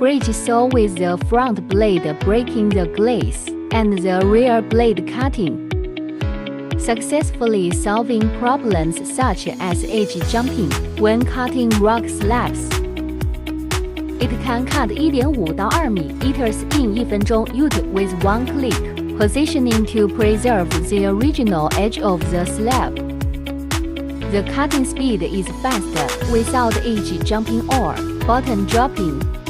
bridge saw with the front blade breaking the glaze and the rear blade cutting, successfully solving problems such as edge jumping when cutting rock slabs. It can cut 1.5到2 meters in 1分钟 with one click, positioning to preserve the original edge of the slab. The cutting speed is fast without edge jumping or bottom dropping.